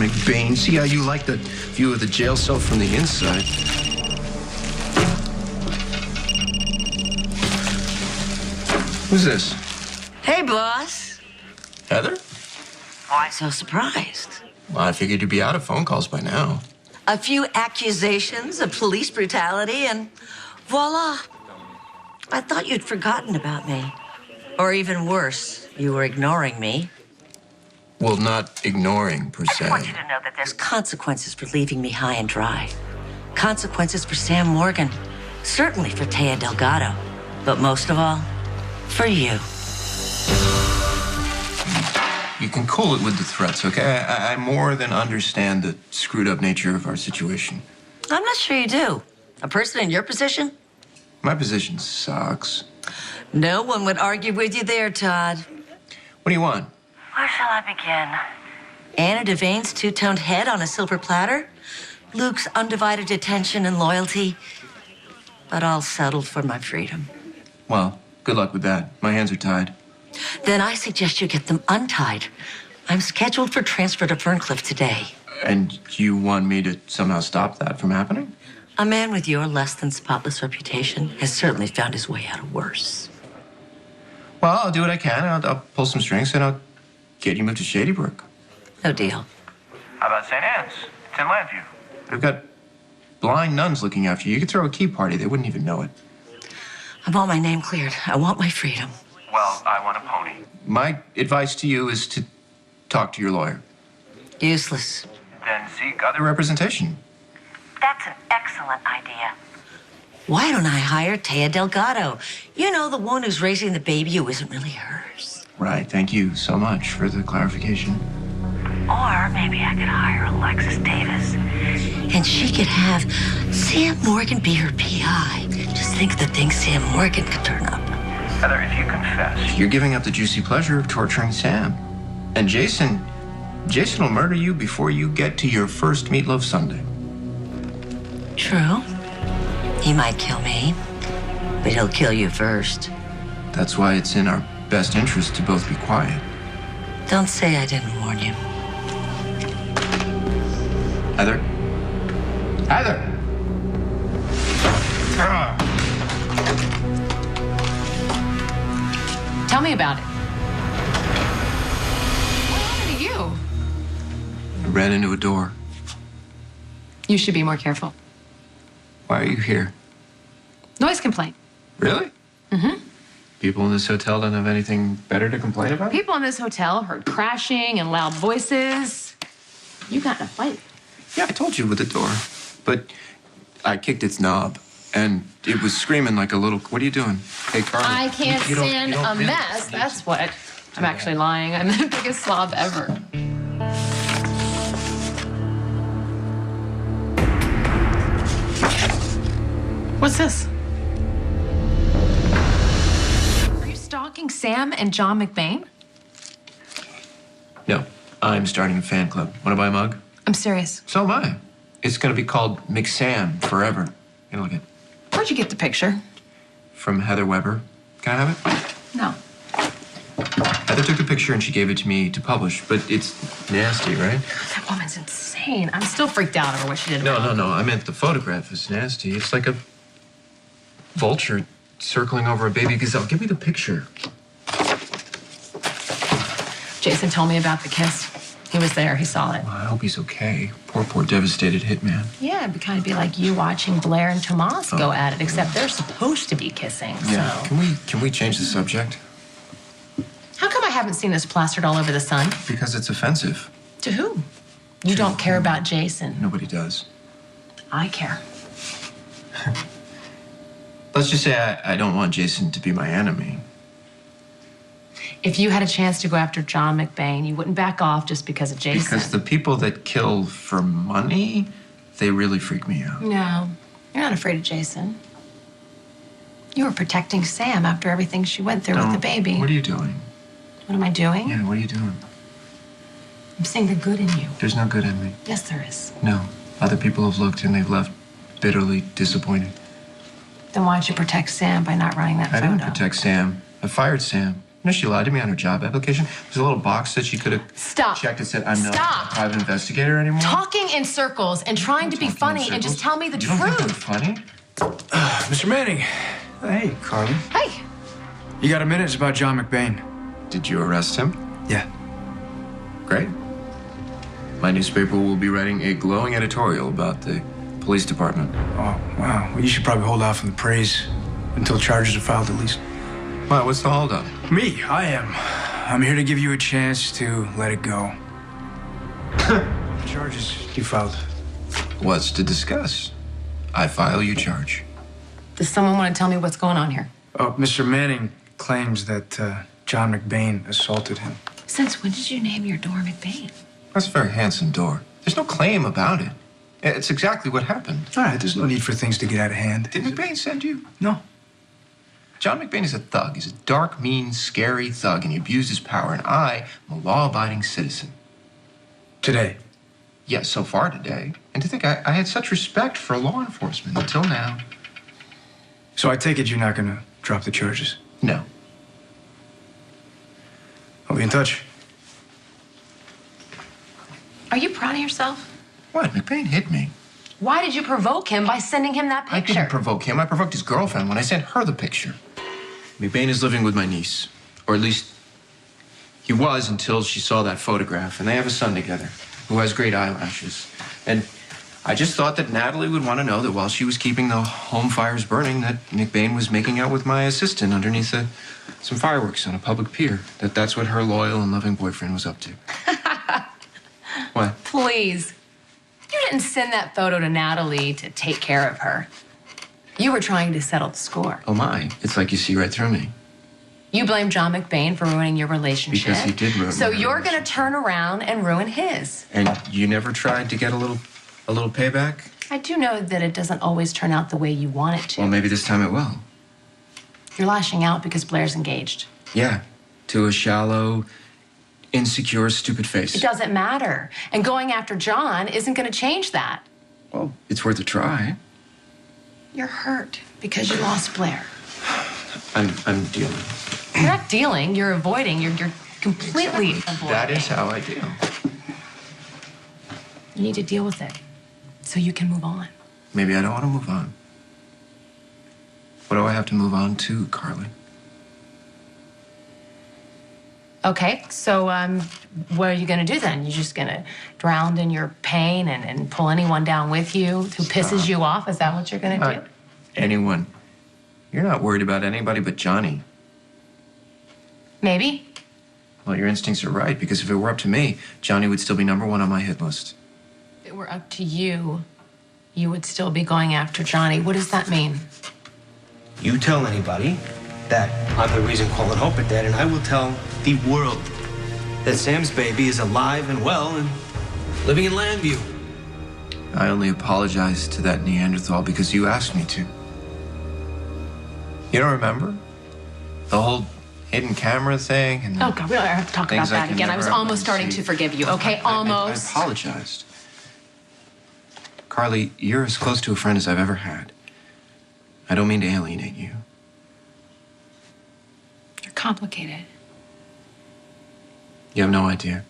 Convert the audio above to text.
McBain. See how you like the view of the jail cell from the inside. Who's this? Hey, boss. Heather? Why so surprised? Well, I figured you'd be out of phone calls by now. A few accusations of police brutality, and voila. I thought you'd forgotten about me. Or even worse, you were ignoring me. Well, not ignoring, per se. I want you to know that there's consequences for leaving me high and dry. Consequences for Sam Morgan. Certainly for Taya Delgado. But most of all, for you. You can cool it with the threats, okay? I more than understand the screwed up nature of our situation. I'm not sure you do. A person in your position? My position sucks. No one would argue with you there, Todd. What do you want? Where shall I begin? Anna Devane's two-toned head on a silver platter? Luke's undivided attention and loyalty? But all settled for my freedom. Well, good luck with that. My hands are tied. Then I suggest you get them untied. I'm scheduled for transfer to Ferncliff today. And you want me to somehow stop that from happening? A man with your less than spotless reputation has certainly found his way out of worse. Well, I'll do what I can. I'll pull some strings and I'll get you moved to Shady Brook. No deal. How about St. Anne's? It's in Landview. I've got blind nuns looking after you. You could throw a key party. They wouldn't even know it. I want my name cleared. I want my freedom. Well, I want a pony. My advice to you is to talk to your lawyer. Useless. Then seek The other... representation. That's an excellent idea. Why don't I hire Taya Delgado? You know, the one who's raising the baby who isn't really hers. Right. Thank you so much for the clarification. Or maybe I could hire Alexis Davis. And she could have Sam Morgan be her PI. Just think of the things Sam Morgan could turn up. Heather, if you confess... You're giving up the juicy pleasure of torturing Sam. And Jason will murder you before you get to your first meatloaf Sunday. True. He might kill me, but he'll kill you first. That's why it's in our best interest to both be quiet. Don't say I didn't warn you. Heather? Heather! Tell me about it. What happened to you? I ran into a door. You should be more careful. Why are you here? Noise complaint. Really? Mm-hmm. People in this hotel don't have anything better to complain about? People in this hotel heard crashing and loud voices. You got in a fight. Yeah, I told you with the door. But I kicked its knob, and it was screaming like a little... What are you doing? Hey, Carly. I can't you don't- stand you don't a really mess. need That's to what. do I'm actually lying. I'm the biggest slob ever. What's this? Are you stalking Sam and John McBain? No, I'm starting a fan club. Want to buy a mug? I'm serious. So am I. It's going to be called McSam forever. You know, look at Where'd you get the picture? from Heather Weber. Can I have it? No. Heather took the picture and she gave it to me to publish, but it's nasty, right? That woman's insane. I'm still freaked out over what she did. No. I meant the photograph is nasty. It's like a vulture circling over a baby gazelle. Give me the picture. Jason told me about the kiss. He was there. He saw it. Well, I hope he's okay. Poor devastated hitman. Yeah, it'd kind of be like you watching Blair and Tomas go at it, except they're supposed to be kissing. Yeah. So. Can we change the subject? How come I haven't seen this plastered all over the sun? Because it's offensive. To who? You don't care about Jason. Nobody does. I care. Let's just say I don't want Jason to be my enemy. If you had a chance to go after John McBain, you wouldn't back off just because of Jason. Because the people that kill for money, they really freak me out. No, you're not afraid of Jason. You were protecting Sam after everything she went through with the baby. What are you doing? What am I doing? Yeah, what are you doing? I'm seeing the good in you. There's no good in me. Yes, there is. No. Other people have looked and they've left bitterly disappointed. Then why'd you protect Sam by not running that I photo? didn't protect Sam. I fired Sam. No, she lied to me on her job application. There's a little box that she could have checked that said, I'm not a private investigator anymore. Talking in circles and trying to be funny and just tell me the you truth. Don't think I'm funny? Mr. Manning. Hey, Carly. Hey. You got a minute? It's about John McBain. Did you arrest him? Yeah. Great. My newspaper will be writing a glowing editorial about the police department. Oh, wow. Well, you should probably hold off on the praise until charges are filed at least. Why, what's the holdup? Me, I am. I'm here to give you a chance to let it go. The charges you filed. What's to discuss? I file, you charge. Does someone want to tell me what's going on here? Oh, Mr. Manning claims that John McBain assaulted him. Since when did you name your door McBain? That's a very handsome door. There's no claim about it. It's exactly what happened. All right, there's no need for things to get out of hand. Did McBain send you? No. John McBain is a thug. He's a dark, mean, scary thug, and he abused his power. And I am a law-abiding citizen. Today. Yes, so far today. And to think I had such respect for law enforcement until now. So I take it you're not going to drop the charges? No. I'll be in touch. Are you proud of yourself? What? McBain hit me. Why did you provoke him by sending him that I picture? didn't provoke him. I provoked his girlfriend when I sent her the picture. McBain is living with my niece. Or at least, he was until she saw that photograph. And they have a son together who has great eyelashes. And I just thought that Natalie would want to know that while she was keeping the home fires burning, that McBain was making out with my assistant underneath some fireworks on a public pier. That's what her loyal and loving boyfriend was up to. What? Please. You didn't send that photo to Natalie to take care of her. You were trying to settle the score. Oh, my. It's like you see right through me. You blame John McBain for ruining your relationship. Because he did ruin So my you're going to turn around and ruin his. And you never tried to get a little payback? I do know that it doesn't always turn out the way you want it to. Well, maybe this time it will. You're lashing out because Blair's engaged. Yeah, to a shallow, insecure, stupid face. It doesn't matter. And going after John isn't going to change that. Well, it's worth a try. You're hurt because you lost Blair. I'm dealing. You're not dealing, you're avoiding. You're completely avoiding. That is how I deal. You need to deal with it so you can move on. Maybe I don't want to move on. What do I have to move on to, Carly? Okay, so what are you going to do then? You're just going to drown in your pain and pull anyone down with you who pisses you off? Is that what you're going to do? Anyone. You're not worried about anybody but Johnny. Maybe. Well, your instincts are right, because if it were up to me, Johnny would still be #1 on my hit list. If it were up to you, you would still be going after Johnny. What does that mean? You tell anybody that I'm the reason Cole and Hope are dead, and I will tell the world that Sam's baby is alive and well and living in Lambview. I only apologized to that Neanderthal because you asked me to. You don't remember? The whole hidden camera thing? And Oh, God, we don't have to talk about things I that can again. I was never almost starting unsee. to forgive you, okay? I Almost. apologized. Carly, you're as close to a friend as I've ever had. I don't mean to alienate you. You're complicated. You have no idea.